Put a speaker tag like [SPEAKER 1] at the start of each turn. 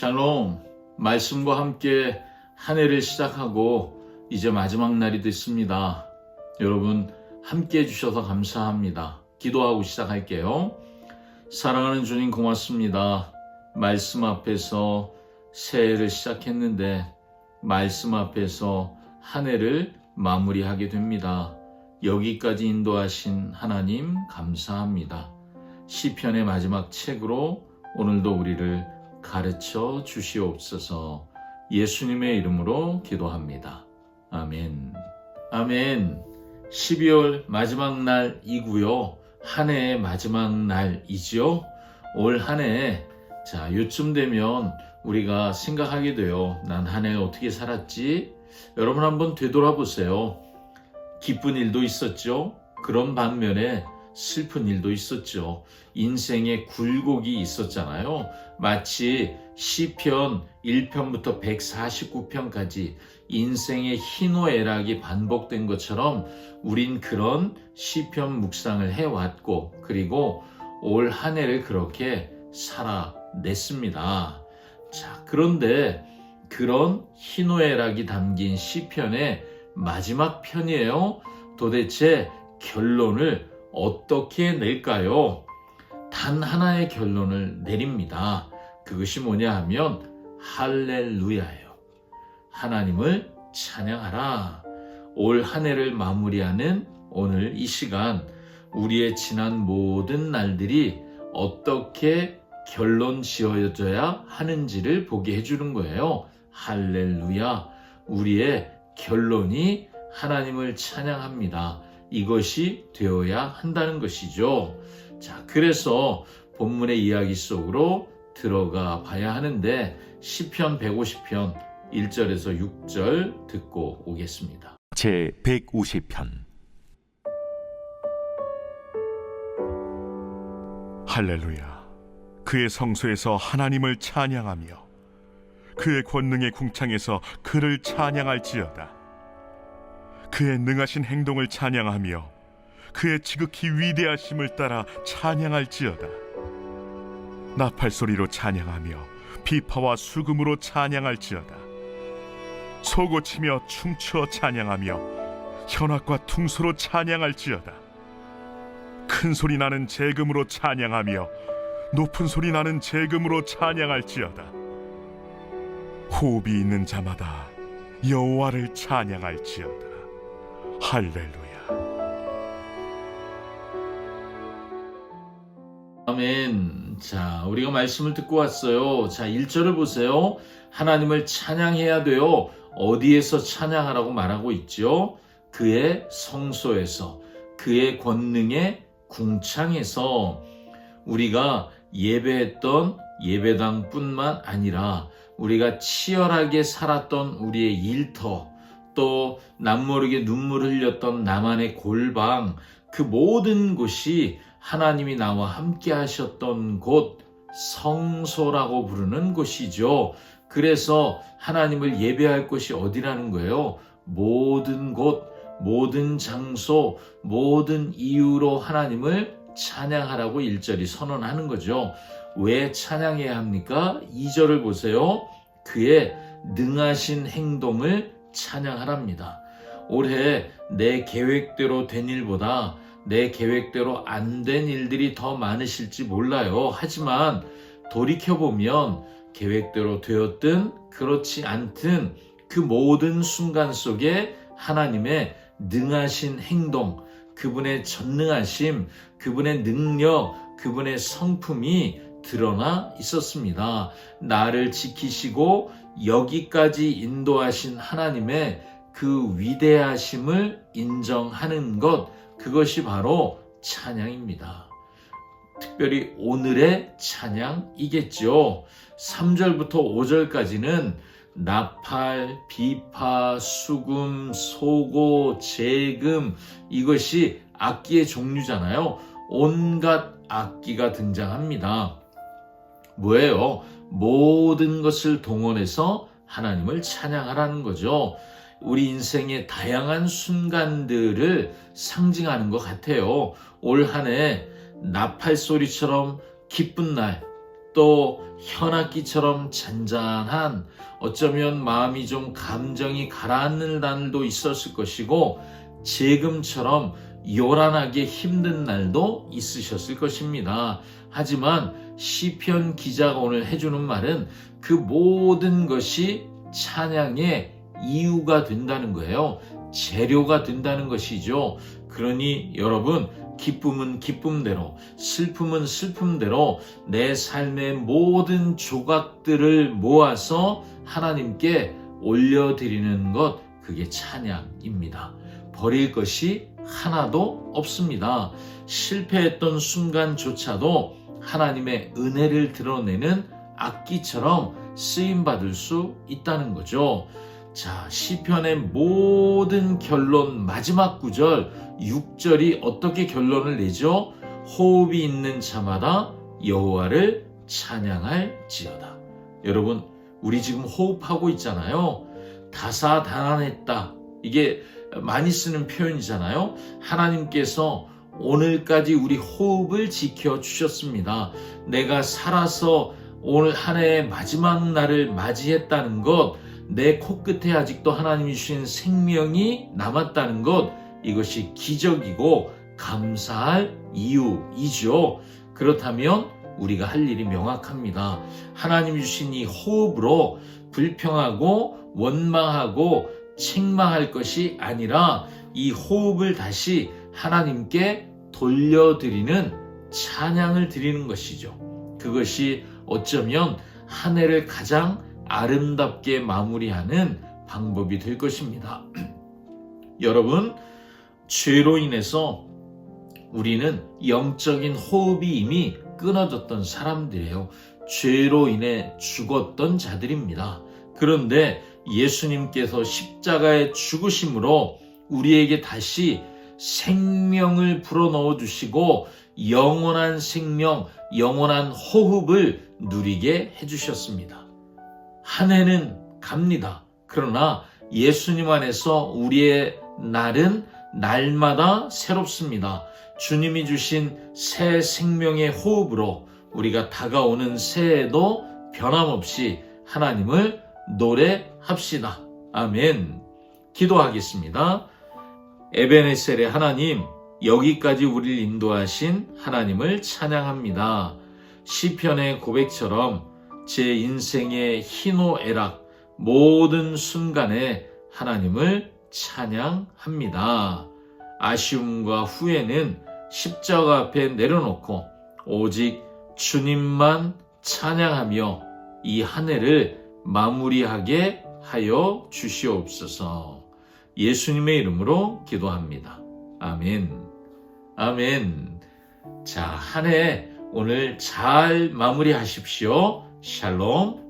[SPEAKER 1] 샬롬, 말씀과 함께 한 해를 시작하고 이제 마지막 날이 됐습니다. 여러분 함께 해주셔서 감사합니다. 기도하고 시작할게요. 사랑하는 주님 고맙습니다. 말씀 앞에서 새해를 시작했는데 말씀 앞에서 한 해를 마무리하게 됩니다. 여기까지 인도하신 하나님 감사합니다. 시편의 마지막 책으로 오늘도 우리를 가르쳐 주시옵소서. 예수님의 이름으로 기도합니다. 아멘. 아멘. 12월 마지막 날이고요. 한 해의 마지막 날이죠. 올 한 해, 요쯤 되면 우리가 생각하게 돼요. 난 한 해 어떻게 살았지? 여러분 한번 되돌아보세요. 기쁜 일도 있었죠. 그런 반면에 슬픈 일도 있었죠. 인생의 굴곡이 있었잖아요. 마치 시편 1편부터 149편까지 인생의 희노애락이 반복된 것처럼 우린 그런 시편 묵상을 해왔고 그리고 올 한 해를 그렇게 살아냈습니다. 그런데 그런 희노애락이 담긴 시편의 마지막 편이에요. 도대체 결론을 어떻게 낼까요? 단 하나의 결론을 내립니다. 그것이 뭐냐 하면 할렐루야예요. 하나님을 찬양하라. 올 한 해를 마무리하는 오늘 이 시간 우리의 지난 모든 날들이 어떻게 결론 지어져야 하는지를 보게 해주는 거예요. 할렐루야. 우리의 결론이 하나님을 찬양합니다. 이것이 되어야 한다는 것이죠. 그래서 본문의 이야기 속으로 들어가 봐야 하는데 시편 150편 1절에서 6절 듣고 오겠습니다.
[SPEAKER 2] 제 150편. 할렐루야. 그의 성소에서 하나님을 찬양하며 그의 권능의 궁창에서 그를 찬양할지어다. 그의 능하신 행동을 찬양하며 그의 지극히 위대하심을 따라 찬양할지어다. 나팔소리로 찬양하며 비파와 수금으로 찬양할지어다. 소고치며 춤추어 찬양하며 현악과 퉁소로 찬양할지어다. 큰 소리 나는 재금으로 찬양하며 높은 소리 나는 재금으로 찬양할지어다. 호흡이 있는 자마다 여호와를 찬양할지어다. 할렐루야.
[SPEAKER 1] 아멘. 우리가 말씀을 듣고 왔어요. 1절을 보세요. 하나님을 찬양해야 돼요. 어디에서 찬양하라고 말하고 있죠? 그의 성소에서, 그의 권능의 궁창에서. 우리가 예배했던 예배당뿐만 아니라 우리가 치열하게 살았던 우리의 일터, 또 남모르게 눈물을 흘렸던 나만의 골방, 그 모든 곳이 하나님이 나와 함께 하셨던 곳, 성소라고 부르는 곳이죠. 그래서 하나님을 예배할 곳이 어디라는 거예요? 모든 곳, 모든 장소, 모든 이유로 하나님을 찬양하라고 1절이 선언하는 거죠. 왜 찬양해야 합니까? 2절을 보세요. 그의 능하신 행동을 찬양하랍니다. 올해 내 계획대로 된 일보다 내 계획대로 안 된 일들이 더 많으실지 몰라요. 하지만 돌이켜보면 계획대로 되었든 그렇지 않든 그 모든 순간 속에 하나님의 능하신 행동, 그분의 전능하심, 그분의 능력, 그분의 성품이 드러나 있었습니다. 나를 지키시고 여기까지 인도하신 하나님의 그 위대하심을 인정하는 것, 그것이 바로 찬양입니다. 특별히 오늘의 찬양이겠죠. 3절부터 5절까지는 나팔, 비파, 수금, 소고, 재금, 이것이 악기의 종류잖아요. 온갖 악기가 등장합니다. 뭐예요? 모든 것을 동원해서 하나님을 찬양하라는 거죠. 우리 인생의 다양한 순간들을 상징하는 것 같아요. 올 한 해 나팔 소리처럼 기쁜 날, 또 현악기처럼 잔잔한, 어쩌면 마음이 좀 감정이 가라앉는 날도 있었을 것이고, 지금처럼 요란하게 힘든 날도 있으셨을 것입니다. 하지만 시편 기자가 오늘 해주는 말은 그 모든 것이 찬양의 이유가 된다는 거예요. 재료가 된다는 것이죠. 그러니 여러분, 기쁨은 기쁨대로, 슬픔은 슬픔대로 내 삶의 모든 조각들을 모아서 하나님께 올려드리는 것, 그게 찬양입니다. 버릴 것이 하나도 없습니다. 실패했던 순간조차도 하나님의 은혜를 드러내는 악기처럼 쓰임받을 수 있다는 거죠. 자, 시편의 모든 결론, 마지막 구절 6절이 어떻게 결론을 내죠? 호흡이 있는 자마다 여호와를 찬양할지어다. 여러분, 우리 지금 호흡하고 있잖아요. 다사다난했다. 이게 많이 쓰는 표현이잖아요. 하나님께서 오늘까지 우리 호흡을 지켜주셨습니다. 내가 살아서 오늘 한 해의 마지막 날을 맞이했다는 것, 내 코끝에 아직도 하나님이 주신 생명이 남았다는 것, 이것이 기적이고 감사할 이유이죠. 그렇다면 우리가 할 일이 명확합니다. 하나님이 주신 이 호흡으로 불평하고 원망하고 책망할 것이 아니라 이 호흡을 다시 하나님께 돌려드리는 찬양을 드리는 것이죠. 그것이 어쩌면 한 해를 가장 아름답게 마무리하는 방법이 될 것입니다. 여러분, 죄로 인해서 우리는 영적인 호흡이 이미 끊어졌던 사람들이에요. 죄로 인해 죽었던 자들입니다. 그런데 예수님께서 십자가의 죽으심으로 우리에게 다시 생명을 불어넣어 주시고 영원한 생명, 영원한 호흡을 누리게 해주셨습니다. 한 해는 갑니다. 그러나 예수님 안에서 우리의 날은 날마다 새롭습니다. 주님이 주신 새 생명의 호흡으로 우리가 다가오는 새해에도 변함없이 하나님을 노래합시다. 아멘. 기도하겠습니다. 에베네셀의 하나님, 여기까지 우리를 인도하신 하나님을 찬양합니다. 시편의 고백처럼 제 인생의 희노애락 모든 순간에 하나님을 찬양합니다. 아쉬움과 후회는 십자가 앞에 내려놓고 오직 주님만 찬양하며 이 한 해를 마무리하게 하여 주시옵소서. 예수님의 이름으로 기도합니다. 아멘. 아멘. 자, 한 해 오늘 잘 마무리하십시오. 샬롬.